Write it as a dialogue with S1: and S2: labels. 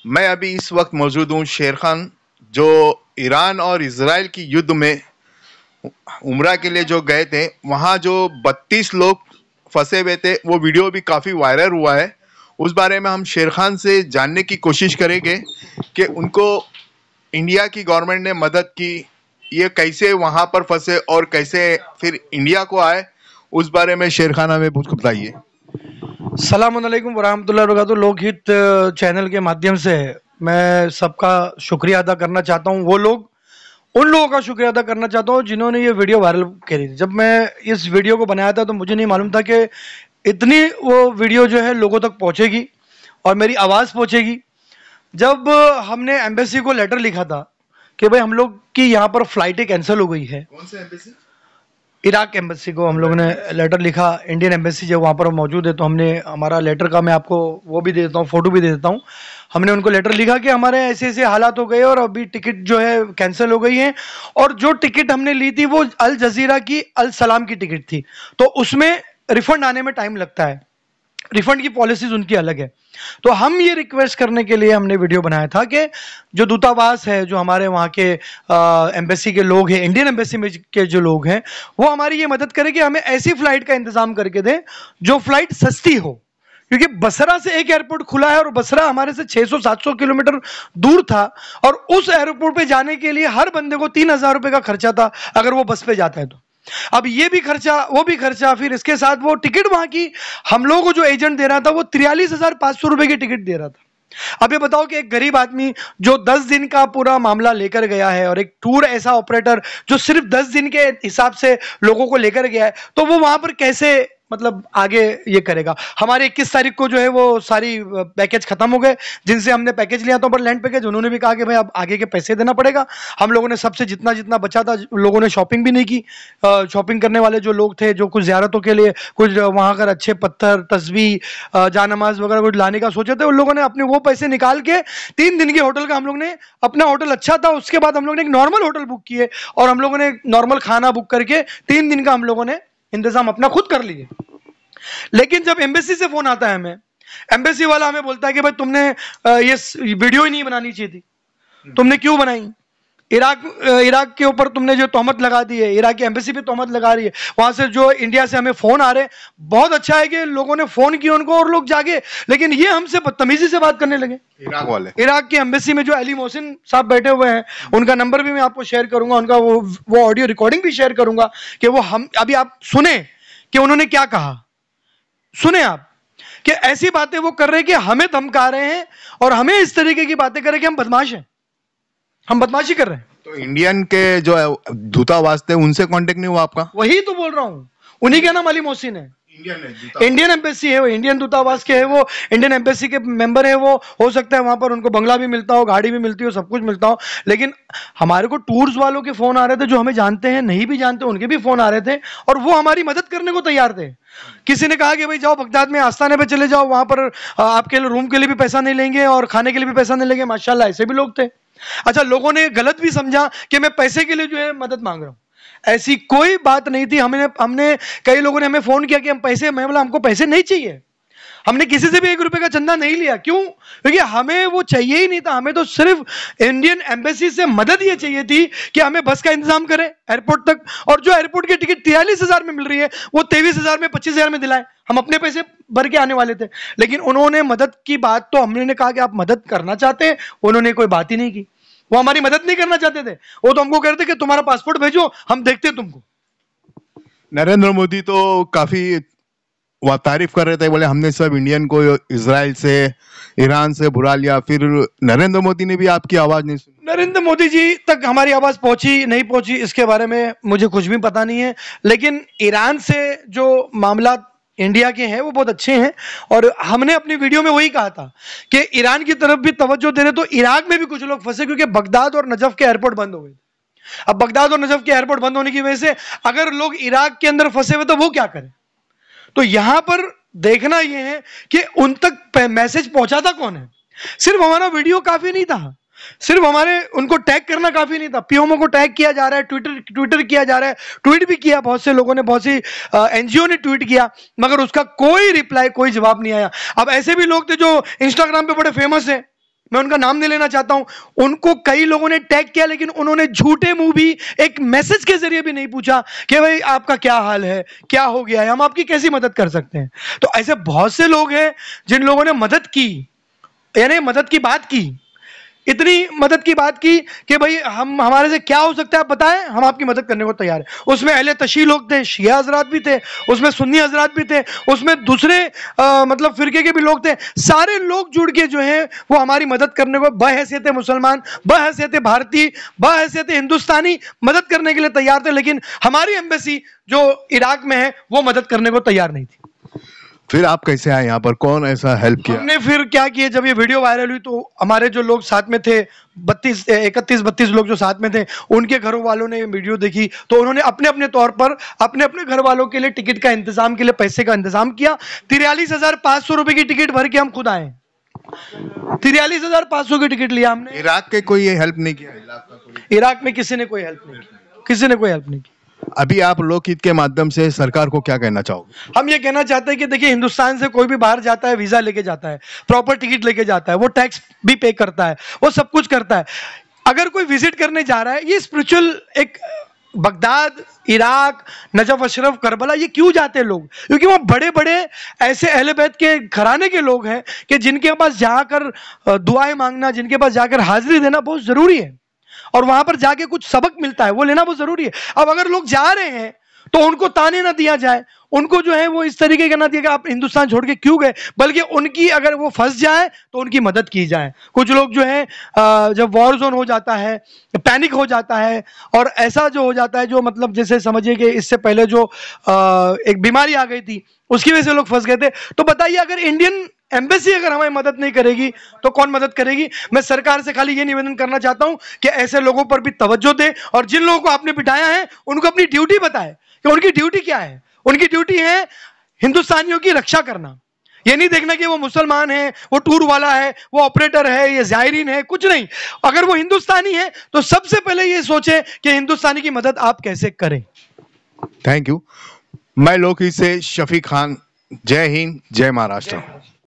S1: मैं अभी इस वक्त मौजूद हूँ शेर खान, जो ईरान और इजराइल की युद्ध में उम्रा के लिए जो गए थे। वहाँ जो 32 लोग फंसे हुए थे, वो वीडियो भी काफ़ी वायरल हुआ है। उस बारे में हम शेर खान से जानने की कोशिश करेंगे कि उनको इंडिया की गवर्नमेंट ने मदद की, ये कैसे वहाँ पर फंसे और कैसे फिर इंडिया को आए। उस बारे में शेर खान हमें कुछ बताइए।
S2: सलाम अलैकुम वरहमतुल्लाहि वबरकातुहू। लोकहित चैनल के माध्यम से मैं सबका शुक्रिया अदा करना चाहता हूँ। उन लोगों का शुक्रिया अदा करना चाहता हूँ जिन्होंने ये वीडियो वायरल करी थी। जब मैं इस वीडियो को बनाया था तो मुझे नहीं मालूम था कि इतनी वो वीडियो जो है लोगों तक पहुँचेगी और मेरी आवाज़ पहुँचेगी। जब हमने एम्बेसी को लेटर लिखा था कि भाई हम लोग की यहाँ पर फ्लाइटें कैंसिल हो गई है।
S1: कौन से एम्बेसी?
S2: इराक एम्बेसी को हम लोगों ने लेटर लिखा। इंडियन एम्बेसी जो वहाँ पर मौजूद है, तो हमने हमारा लेटर का मैं आपको वो भी दे देता हूँ, फोटो भी दे देता हूँ। हमने उनको लेटर लिखा कि हमारे ऐसे ऐसे हालात हो गए और अभी टिकट जो है कैंसिल हो गई है। और जो टिकट हमने ली थी वो अल जजीरा की अल सलाम की टिकट थी, तो उसमें रिफंड आने में टाइम लगता है। रिफंड की पॉलिसीज उनकी अलग है। तो हम ये रिक्वेस्ट करने के लिए हमने वीडियो बनाया था कि जो दूतावास है, जो हमारे वहाँ के एम्बेसी के लोग हैं, इंडियन एम्बेसी में के जो लोग हैं, वो हमारी ये मदद करें कि हमें ऐसी फ्लाइट का इंतजाम करके दें जो फ्लाइट सस्ती हो। क्योंकि बसरा से एक एयरपोर्ट खुला है और बसरा हमारे से 600-700 किलोमीटर दूर था, और उस एयरपोर्ट पे जाने के लिए हर बंदे को 3,000 रुपये का खर्चा था अगर वो बस पे जाता है तो। अब ये भी खर्चा, वो भी खर्चा, फिर इसके साथ वो टिकट वहां की हम लोगों को जो एजेंट दे रहा था वो 43,500 रुपए की टिकट दे रहा था। अब ये बताओ कि एक गरीब आदमी जो 10 दिन का पूरा मामला लेकर गया है और एक टूर ऐसा ऑपरेटर जो सिर्फ 10 दिन के हिसाब से लोगों को लेकर गया है, तो वो वहां पर कैसे मतलब आगे ये करेगा। हमारे 21 तारीख को जो है वो सारी पैकेज खत्म हो गए जिनसे हमने पैकेज लिया था पर लैंड पैकेज। उन्होंने भी कहा कि भाई अब आगे के पैसे देना पड़ेगा। हम लोगों ने सबसे जितना जितना बचा था, लोगों ने शॉपिंग भी नहीं की। शॉपिंग करने वाले जो लोग थे, जो कुछ ज़ियारतों के लिए कुछ वहाँ कर अच्छे पत्थर, तस्बीह, जानमाज वगैरह कुछ लाने का सोचे थे, उन लोगों ने अपने वो पैसे निकाल के 3 दिन के होटल का, हम लोग ने अपना होटल अच्छा था, उसके बाद हम लोग ने एक नॉर्मल होटल बुक किए और हम लोगों ने नॉर्मल खाना बुक करके 3 दिन का हम लोगों ने इंतजाम अपना खुद कर लिए। लेकिन जब एम्बेसी से फोन आता है हमें, एम्बेसी वाला हमें बोलता है कि भाई तुमने ये वीडियो ही नहीं बनानी चाहिए थी, तुमने क्यों बनाई। इराक के ऊपर तुमने जो तोहमत लगा दी है, इराक की एम्बेसी पे तोहमत लगा रही है। वहां से जो इंडिया से हमें फोन आ रहे हैं, बहुत अच्छा है कि लोगों ने फोन किया उनको और लोग जागे, लेकिन ये हमसे बदतमीजी से बात करने लगे।
S1: इराक वाले,
S2: इराक की एम्बेसी में जो अली मोहसिन साहब बैठे हुए हैं, उनका नंबर भी मैं आपको शेयर करूंगा, उनका वो ऑडियो रिकॉर्डिंग भी शेयर करूंगा कि वो हम अभी आप सुने कि उन्होंने क्या कहा। सुने आप कि ऐसी बातें वो कर रहे हैं कि हमें धमका रहे हैं और हमें इस तरीके की बातें कर रहे हैं कि हम बदमाश हैं, हम बदमाशी कर रहे हैं।
S1: तो इंडियन के जो दूतावास थे उनसे कांटेक्ट नहीं हुआ आपका?
S2: वही तो बोल रहा हूं, उन्हीं का नाम अली मोहसिन है। इंडियन एम्बेसी है वो, इंडियन दूतावास के है वो, इंडियन एम्बेसी के मेंबर है वो। हो सकता है वहां पर उनको बंगला भी मिलता हो, गाड़ी भी मिलती हो, सब कुछ मिलता हो, लेकिन हमारे को टूर्स वालों के फोन आ रहे थे, जो हमें जानते हैं, नहीं भी जानते उनके भी फोन आ रहे थे, और वो हमारी मदद करने को तैयार थे। किसी ने कहा कि भाई जाओ बगदाद में आस्ताने पे चले जाओ, वहां पर आपके रूम के लिए भी पैसा नहीं लेंगे और खाने के लिए भी पैसा नहीं लेंगे। माशाल्लाह ऐसे भी लोग थे। अच्छा, लोगों ने गलत भी समझा कि मैं पैसे के लिए जो है मदद मांग रहा हूं, ऐसी कोई बात नहीं थी। हमने कई लोगों ने हमें फोन किया कि हम पैसे, मैं बोला हमको पैसे नहीं चाहिए, हमने किसी से भी 1 रुपए का चंदा नहीं लिया। क्यों? क्योंकि हमें वो चाहिए ही नहीं था। हमें तो सिर्फ इंडियन एम्बेसी से मदद ये चाहिए थी कि हमें बस का इंतजाम करें एयरपोर्ट तक, और जो एयरपोर्ट की टिकट 43,000 में मिल रही है वो 23,000 में, 25,000 में दिलाए। हम अपने पैसे भर के आने वाले थे, लेकिन उन्होंने मदद की बात, तो हमने कहा कि आप मदद करना चाहते हैं, उन्होंने कोई बात ही नहीं की। वो हमारी मदद नहीं करना चाहते थे, वो तो हमको कहते कि तुम्हारा पासपोर्ट भेजो, हम देखते तुमको।
S1: नरेंद्र मोदी तो काफी वह तारीफ कर रहे थे, बोले हमने सब इंडियन को इजराइल से, ईरान से बुरा लिया। फिर नरेंद्र मोदी ने भी आपकी आवाज नहीं सुनी।
S2: नरेंद्र मोदी जी तक हमारी आवाज पहुंची नहीं पहुंची इसके बारे में मुझे कुछ भी पता नहीं है, लेकिन ईरान से जो मामला इंडिया के हैं वो बहुत अच्छे हैं। और हमने अपनी वीडियो में वही कहा था कि ईरान की तरफ भी तवज्जो दे रहे, तो इराक में भी कुछ लोग फंसे, क्योंकि बगदाद और नजफ के एयरपोर्ट बंद हो गए। अब बगदाद और नजफ के एयरपोर्ट बंद होने की वजह से अगर लोग इराक के अंदर फंसे हुए तो वो क्या करें। तो यहां पर देखना यह है कि उन तक मैसेज पहुंचाता कौन है। सिर्फ हमारा वीडियो काफी नहीं था, सिर्फ हमारे उनको टैग करना काफी नहीं था। पीएमओ को टैग किया जा रहा है, ट्विटर किया जा रहा है, ट्वीट भी किया बहुत से लोगों ने, बहुत सी एनजीओ ने ट्वीट किया, मगर उसका कोई रिप्लाई, कोई जवाब नहीं आया। अब ऐसे भी लोग थे जो इंस्टाग्राम पे बड़े फेमस हैं, मैं उनका नाम नहीं लेना चाहता हूं, उनको कई लोगों ने टैग किया, लेकिन उन्होंने झूठे मुंह भी एक मैसेज के जरिए भी नहीं पूछा कि भाई आपका क्या हाल है, क्या हो गया है, हम आपकी कैसी मदद कर सकते हैं। तो ऐसे बहुत से लोग हैं जिन लोगों ने मदद की, यानी मदद की बात की, इतनी मदद की बात की कि भाई हम हमारे से क्या हो सकता है आप बताएं, हम आपकी मदद करने को तैयार है। उसमें अहले तशी लोग थे, शिया हजरात भी थे, उसमें सुन्नी हजरात भी थे, उसमें दूसरे मतलब फिरके के भी लोग थे। सारे लोग जुड़ के जो है वो हमारी मदद करने को बहैसियत मुसलमान, बहैसियत भारतीय, बहैसियत हिंदुस्तानी मदद करने के लिए तैयार थे। लेकिन हमारी एम्बेसी जो इराक में है वो मदद करने को तैयार नहीं थी।
S1: फिर आप कैसे आए यहाँ पर, कौन ऐसा हेल्प किया?
S2: हमने फिर क्या किया, जब ये वीडियो वायरल हुई तो हमारे जो लोग साथ में थे, 31-32 लोग जो साथ में थे, उनके घरों वालों ने वीडियो देखी तो उन्होंने अपने अपने तौर पर अपने अपने घर वालों के लिए टिकट का इंतजाम के लिए पैसे का इंतजाम किया। 43,500 रुपए की टिकट भर के हम खुद आए। 43,500 की टिकट लिया हमने।
S1: इराक के कोई ये हेल्प नहीं किया?
S2: इराक में किसी ने कोई हेल्प नहीं की, किसी ने कोई हेल्प नहीं की।
S1: अभी आप लोकहित के माध्यम से सरकार को क्या कहना चाहोगे?
S2: हम ये कहना चाहते हैं कि देखिए, हिंदुस्तान से कोई भी बाहर जाता है, वीजा लेके जाता है, प्रॉपर टिकट लेके जाता है, वो टैक्स भी पे करता है, वो सब कुछ करता है। अगर कोई विजिट करने जा रहा है, ये स्पिरिचुअल एक Baghdad, Iraq, Najaf Ashraf, Karbala, ये क्यों जाते हैं लोग? क्योंकि वहाँ बड़े बड़े ऐसे अहले बैत के घराने के लोग हैं कि जिनके पास जाकर दुआएं मांगना, जिनके पास जाकर हाजिरी देना बहुत जरूरी है, और वहां पर जाके कुछ सबक मिलता है, वो लेना बहुत जरूरी है। अब अगर लोग जा रहे हैं तो उनको ताने ना दिया जाए, उनको जो है वो इस तरीके का ना दिया कि आप हिंदुस्तान छोड़ के क्यों गए, बल्कि उनकी अगर वो फंस जाए तो उनकी मदद की जाए। कुछ लोग जो है जब वॉर जोन हो जाता है, पैनिक हो जाता है, और ऐसा जो हो जाता है, जो मतलब जैसे समझिए कि इससे पहले जो एक बीमारी आ गई थी उसकी वजह से लोग फंस गए थे। तो बताइए, अगर इंडियन एम्बेसी अगर हमारी मदद नहीं करेगी तो कौन मदद करेगी? मैं सरकार से खाली ये निवेदन करना चाहता हूं कि ऐसे लोगों पर भी तवज्जो दे, और जिन लोगों को आपने बिठाया है उनको अपनी ड्यूटी बताए कि उनकी ड्यूटी क्या है। उनकी ड्यूटी है हिंदुस्तानियों की रक्षा करना, ये नहीं देखना कि वो मुसलमान है, वो टूर वाला है, वो ऑपरेटर है, ये जायरीन है, कुछ नहीं। अगर वो हिंदुस्तानी है तो सबसे पहले ये सोचे कि हिंदुस्तानी की मदद आप कैसे करें।
S1: Thank you. मैं लोकहित से शफीक खान। जय हिंद, जय महाराष्ट्र।